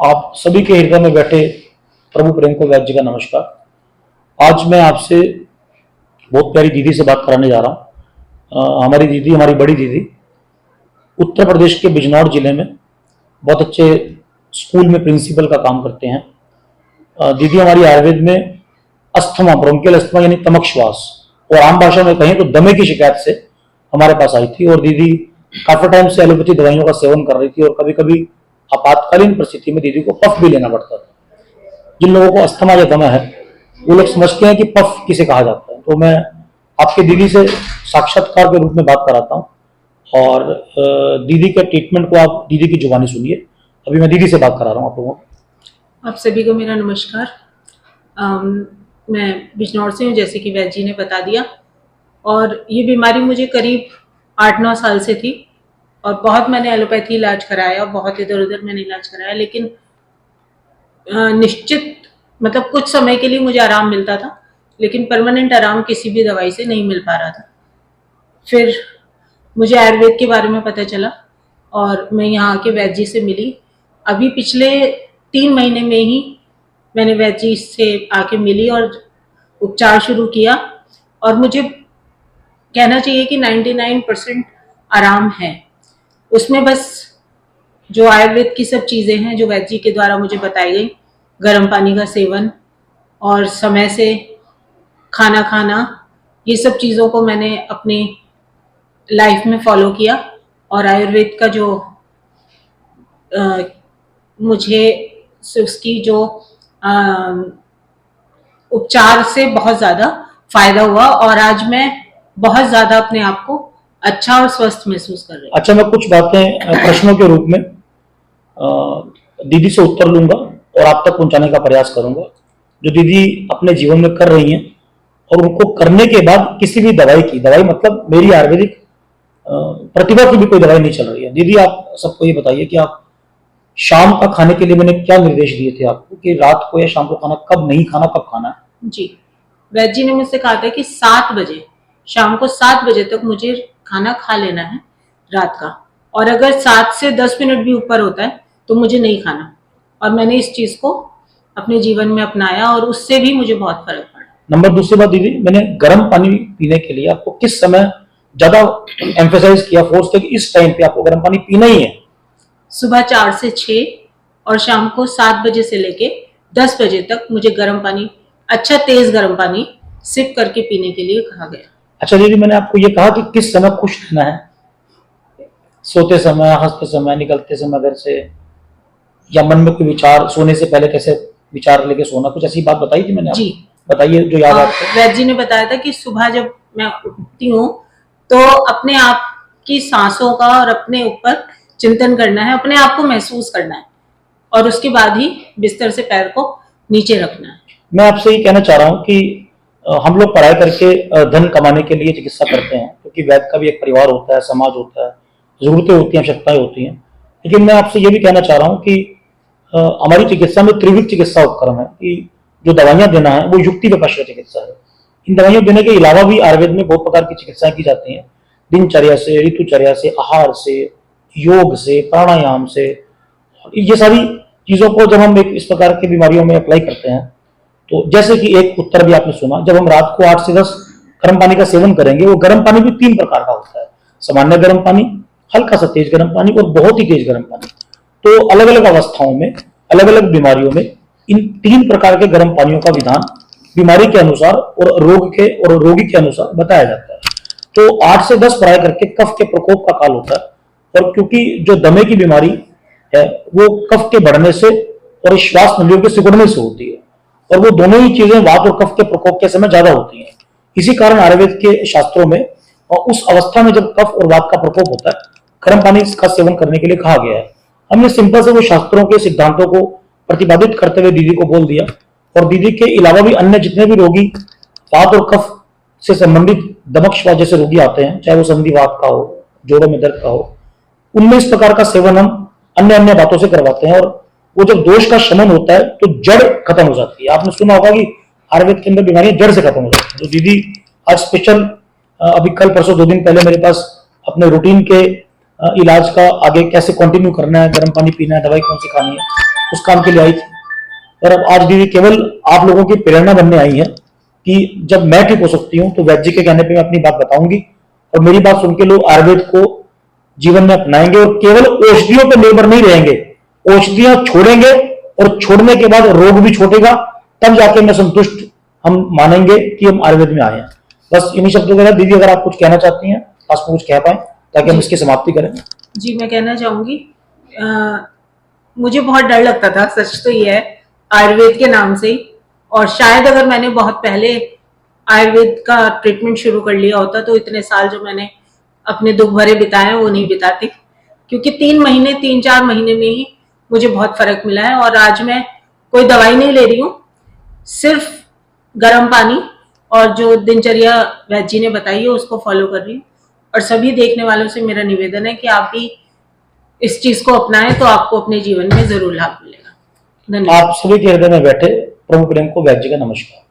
आप सभी के हृदय में बैठे प्रभु प्रेम को वैद्य जी का नमस्कार। आज मैं आपसे बहुत प्यारी दीदी से बात कराने जा रहा हूँ। हमारी दीदी, हमारी बड़ी दीदी उत्तर प्रदेश के बिजनौर जिले में बहुत अच्छे स्कूल में प्रिंसिपल का काम करते हैं। दीदी हमारी आयुर्वेद में अस्थमा, ब्रोंकियल अस्थमा यानी तमक श्वास और आम भाषा में कहें तो दमे की शिकायत से हमारे पास आई थी और दीदी काफी टाइम से एलोपैथी दवाइयों का सेवन कर रही थी और कभी कभी आपातकालीन परिस्थिति में दीदी को पफ भी लेना पड़ता था। जिन लोगों को अस्थमा या दमा है वो लोग समझते हैं कि पफ किसे कहा जाता है, तो मैं आपके दीदी से साक्षात्कार के रूप में बात कराता हूँ और दीदी के ट्रीटमेंट को आप दीदी की जुबानी सुनिए। अभी मैं दीदी से बात करा रहा हूँ आप लोगों को। आप सभी को मेरा नमस्कार। मैं बिजनौर से हूँ, जैसे कि वैद्य जी ने बता दिया, और ये बीमारी मुझे करीब 8-9 साल से थी और बहुत मैंने एलोपैथी इलाज कराया, बहुत इधर उधर मैंने इलाज कराया, लेकिन निश्चित मतलब कुछ समय के लिए मुझे आराम मिलता था, लेकिन परमानेंट आराम किसी भी दवाई से नहीं मिल पा रहा था। फिर मुझे आयुर्वेद के बारे में पता चला और मैं यहाँ आके वैद्य जी से मिली। अभी पिछले 3 महीने में ही मैंने वैद्य जी से आके मिली और उपचार शुरू किया और मुझे कहना चाहिए कि 99% आराम है। उसमें बस जो आयुर्वेद की सब चीज़ें हैं जो वैद्य जी के द्वारा मुझे बताई गई, गर्म पानी का सेवन और समय से खाना खाना, ये सब चीज़ों को मैंने अपनी लाइफ में फॉलो किया और आयुर्वेद का जो मुझे उसकी जो उपचार से बहुत ज़्यादा फायदा हुआ और आज मैं बहुत ज़्यादा अपने आप को अच्छा और स्वस्थ महसूस कर रही हूँ। अच्छा, मैं कुछ बातें प्रश्नों के रूप में दीदी से उत्तर लूंगा और आप तक पहुंचाने का प्रयास करूंगा जो दीदी अपने जीवन में कर रही हैं और उनको करने के बाद किसी भी दवाई मतलब मेरी आयुर्वेदिक प्रतिभा की भी कोई दवाई नहीं चल रही है। दीदी आप सबको ये बताइए कि आप शाम का खाने के लिए मैंने क्या निर्देश दिए थे आपको कि रात को या शाम को खाना कब नहीं खाना, कब खाना है? जी, वैद्य जी ने मुझसे कहा था कि 7 बजे, शाम को 7 बजे तक मुझे खाना खा लेना है रात का, और अगर 7 से 10 मिनट भी ऊपर होता है तो मुझे नहीं खाना। और मैंने इस चीज को अपने जीवन में अपनाया और उससे भी मुझे बहुत फर्क पड़ा। नंबर दूसरी बात दीदी, मैंने गर्म पानी पीने के लिए आपको किस समय ज्यादा एम्फेसाइज किया, फोर्स किया कि इस टाइम पे आपको गर्म पानी पीना ही है? सुबह 4 से 6 और शाम को 7 बजे से लेके 10 बजे तक मुझे गर्म पानी, अच्छा तेज गर्म पानी सिप करके पीने के लिए कहा गया। अच्छा दीदी, मैंने आपको ये कहा कि किस समय खुश रहना है? सोते समय, हंसते समय, निकलते समय घर से, या मन में कोई विचार, सोने से पहले कैसे विचार लेके सोना, कुछ ऐसी बात बताई थी मैंने? जी बताइए जो याद आपको। वैद्य जी ने बताया था कि सुबह जब मैं उठती हूँ तो अपने आप की सांसों का और अपने ऊपर चिंतन करना है, अपने आप को महसूस करना है और उसके बाद ही बिस्तर से पैर को नीचे रखना है। मैं आपसे ये कहना चाह रहा हूँ कि हम लोग पढ़ाई करके धन कमाने के लिए चिकित्सा करते हैं, क्योंकि वैद्य का भी एक परिवार होता है, समाज होता है, जरूरतें होती हैं, आवश्यकताएं होती हैं। लेकिन मैं आपसे ये भी कहना चाह रहा हूँ कि हमारी चिकित्सा में त्रिविध चिकित्सा उपक्रम है कि जो दवाइयां देना है वो युक्ति विपश्य चिकित्सा है। इन दवाइयां देने के अलावा भी आयुर्वेद में बहुत प्रकार की चिकित्साएं की जाती हैं, दिनचर्या से, ऋतुचर्या से, आहार से, योग से, प्राणायाम से। ये सारी चीजों को जब हम इस प्रकार की बीमारियों में अप्लाई करते हैं, तो जैसे कि एक उत्तर भी आपने सुना, जब हम रात को 8 से 10 गर्म पानी का सेवन करेंगे, वो गर्म पानी भी 3 प्रकार का होता है, सामान्य गर्म पानी, हल्का सा तेज गर्म पानी और बहुत ही तेज गर्म पानी। तो अलग अलग अवस्थाओं में, अलग अलग बीमारियों में इन 3 प्रकार के गर्म पानियों का विधान बीमारी के अनुसार और रोगी के अनुसार बताया जाता है। तो 8 से 10 पढ़ाई करके कफ के प्रकोप का काल होता है, और क्योंकि जो दमे की बीमारी है वो कफ के बढ़ने से और श्वास नलियों के सिकुड़ने से होती है, और वो दोनों ही चीजें वात और कफ के प्रकोप के समय ज्यादा होती हैं। इसी कारण आयुर्वेद के शास्त्रों में और उस अवस्था में जब कफ और वात का प्रकोप होता है, गर्म पानी का सेवन करने के लिए कहा गया है। हमने सिंपल से वो शास्त्रों के सिद्धांतों को प्रतिपादित करते हुए दीदी को बोल दिया, और दीदी के अलावा भी अन्य जितने भी रोगी वात और कफ से संबंधित दमक श्वास जैसे रोगी आते हैं, चाहे वो संधिवात का हो, जोड़ों में दर्द का हो, उनमें इस प्रकार का सेवन हम अन्य अन्य बातों से करवाते हैं, और वो जब दोष का शमन होता है तो जड़ खत्म हो जाती है। आपने सुना होगा कि आयुर्वेद के अंदर बीमारियां जड़ से खत्म हो जाती है। तो दीदी आज स्पेशल अभी कल परसों 2 दिन पहले मेरे पास अपने रूटीन के इलाज का आगे कैसे कंटिन्यू करना है, गर्म पानी पीना है, दवाई कौन सी खानी है, उस काम के लिए आई थी। और अब आज दीदी केवल आप लोगों की प्रेरणा बनने आई है कि जब मैं ठीक हो सकती हूँ तो वैद्य जी के कहने पे मैं अपनी बात बताऊंगी, और मेरी बात सुन के लोग आयुर्वेद को जीवन में अपनाएंगे और केवल औषधियों पर निर्भर नहीं रहेंगे, औषधियां छोड़ेंगे और छोड़ने के बाद रोग भी छूटेगा, तब जाके मैं संतुष्ट हम मानेंगे कि हम आयुर्वेद में आए हैं। बस इन्हीं शब्दों के साथ दीदी अगर आप कुछ कहना चाहती हैं, खास में कुछ कह पाए ताकि हम इसकी समाप्ति करें। जी, मैं कहना चाहूंगी, मुझे बहुत डर लगता था, सच तो ये है, आयुर्वेद के नाम से ही। और शायद अगर मैंने बहुत पहले आयुर्वेद का ट्रीटमेंट शुरू कर लिया होता तो इतने साल जो मैंने अपने दुख भरे बिताए हैं वो नहीं बिताती, क्योंकि 3-4 महीने में ही मुझे बहुत फर्क मिला है। और आज मैं कोई दवाई नहीं ले रही हूँ, सिर्फ गर्म पानी और जो दिनचर्या वैद्य जी ने बताई है उसको फॉलो कर रही हूँ। और सभी देखने वालों से मेरा निवेदन है कि आप भी इस चीज को अपनाएं तो आपको अपने जीवन में जरूर लाभ मिलेगा। धन्यवाद। आप सभी के हृदय में बैठे प्रभु प्रेम को वैद्य जी का नमस्कार।